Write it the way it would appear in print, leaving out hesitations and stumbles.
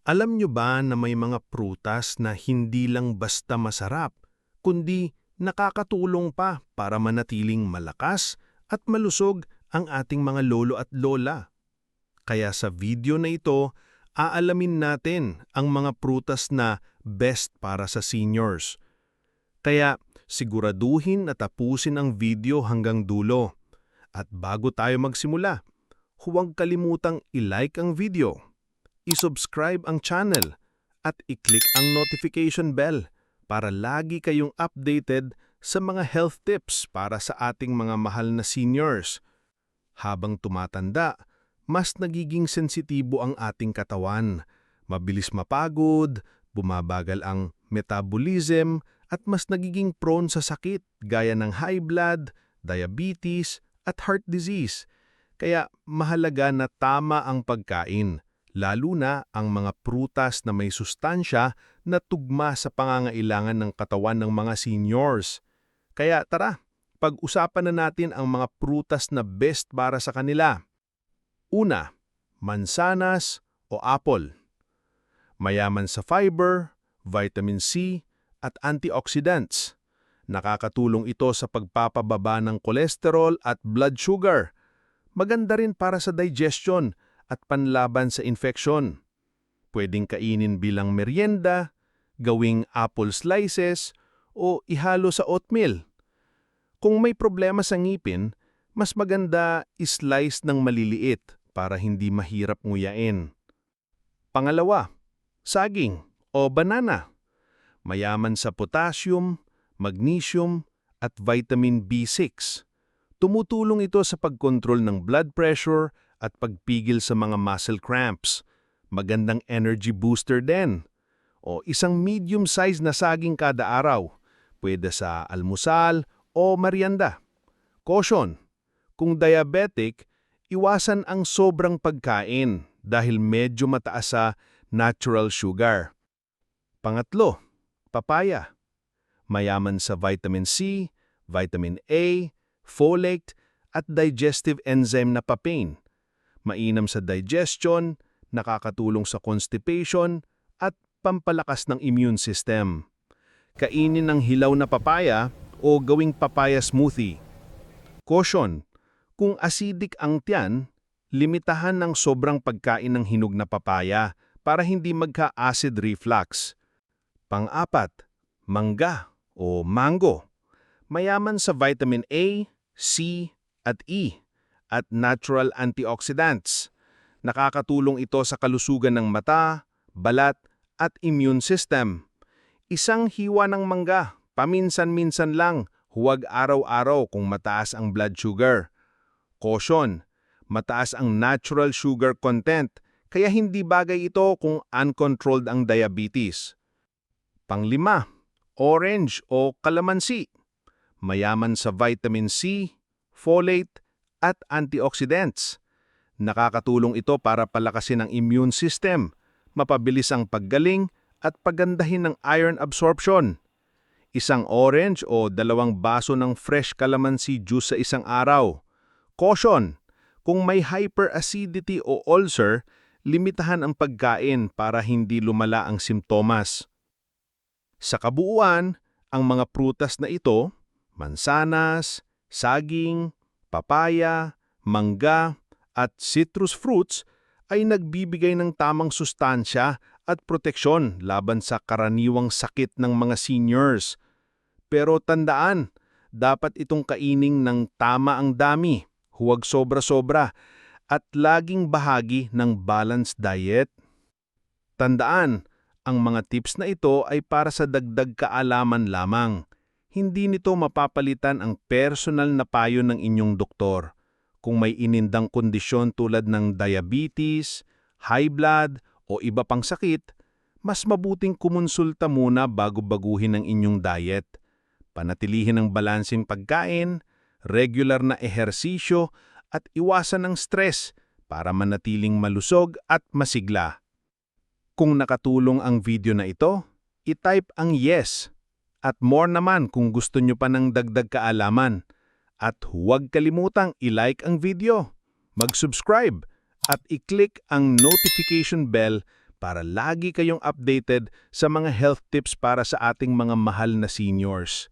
Alam nyo ba na may mga prutas na hindi lang basta masarap, kundi nakakatulong pa para manatiling malakas at malusog ang ating mga lolo at lola? Kaya sa video na ito, aalamin natin ang mga prutas na best para sa seniors. Kaya siguraduhin na tapusin ang video hanggang dulo. At bago tayo magsimula, huwag kalimutang i-like ang video, i-subscribe ang channel, at i-click ang notification bell para lagi kayong updated sa mga health tips para sa ating mga mahal na seniors. Habang tumatanda, mas nagiging sensitibo ang ating katawan. Mabilis mapagod, bumabagal ang metabolism, at mas nagiging prone sa sakit gaya ng high blood, diabetes, at heart disease. Kaya mahalaga na tama ang pagkain, lalo na ang mga prutas na may sustansya na tugma sa pangangailangan ng katawan ng mga seniors. Kaya tara, pag-usapan na natin ang mga prutas na best para sa kanila. Una, mansanas o apple. Mayaman sa fiber, vitamin C, at antioxidants. Nakakatulong ito sa pagpapababa ng kolesterol at blood sugar. Maganda rin para sa digestion at panlaban sa infeksyon. Pwedeng kainin bilang merienda, gawing apple slices, o ihalo sa oatmeal. Kung may problema sa ngipin, mas maganda islice ng maliliit para hindi mahirap nguyain. Pangalawa, saging o banana. Mayaman sa potassium, magnesium, at vitamin B6. Tumutulong ito sa pagkontrol ng blood pressure at pagpigil sa mga muscle cramps. Magandang energy booster din. O isang medium size na saging kada araw. Pwede sa almusal o merienda. Caution: kung diabetic, iwasan ang sobrang pagkain dahil medyo mataas sa natural sugar. Pangatlo, papaya. Mayaman sa vitamin C, vitamin A, folate, at digestive enzyme na papain. Mainam sa digestion, nakakatulong sa constipation, at pampalakas ng immune system. Kainin ng hilaw na papaya o gawing papaya smoothie. Caution: kung acidic ang tiyan, limitahan ng sobrang pagkain ng hinog na papaya para hindi magka-acid reflux. Pang-apat, mangga o mango. Mayaman sa vitamin A, C, at E, at natural antioxidants. Nakakatulong ito sa kalusugan ng mata, balat, at immune system. Isang hiwa ng mangga, paminsan-minsan lang, huwag araw-araw kung mataas ang blood sugar. Caution: mataas ang natural sugar content, kaya hindi bagay ito kung uncontrolled ang diabetes. Panglima, orange o kalamansi. Mayaman sa vitamin C, folate, at antioxidants. Nakakatulong ito para palakasin ang immune system, mapabilis ang paggaling, at pagandahin ng iron absorption. Isang orange o 2 baso ng fresh calamansi juice sa isang araw. Caution: kung may hyperacidity o ulcer, limitahan ang pagkain para hindi lumala ang simptomas. Sa kabuuan, ang mga prutas na ito, mansanas, saging, papaya, mangga, at citrus fruits ay nagbibigay ng tamang sustansya at proteksyon laban sa karaniwang sakit ng mga seniors. Pero tandaan, dapat itong kaining ng tama ang dami, huwag sobra-sobra, at laging bahagi ng balanced diet. Tandaan, ang mga tips na ito ay para sa dagdag kaalaman lamang. Hindi nito mapapalitan ang personal na payo ng inyong doktor. Kung may inindang kondisyon tulad ng diabetes, high blood, o iba pang sakit, mas mabuting kumonsulta muna bago baguhin ang inyong diet. Panatilihin ang balanseng pagkain, regular na ehersisyo, at iwasan ang stress para manatiling malusog at masigla. Kung nakatulong ang video na ito, i-type ang yes. At more naman kung gusto nyo pa ng dagdag kaalaman. At huwag kalimutang i-like ang video, mag-subscribe, at i-click ang notification bell para lagi kayong updated sa mga health tips para sa ating mga mahal na seniors.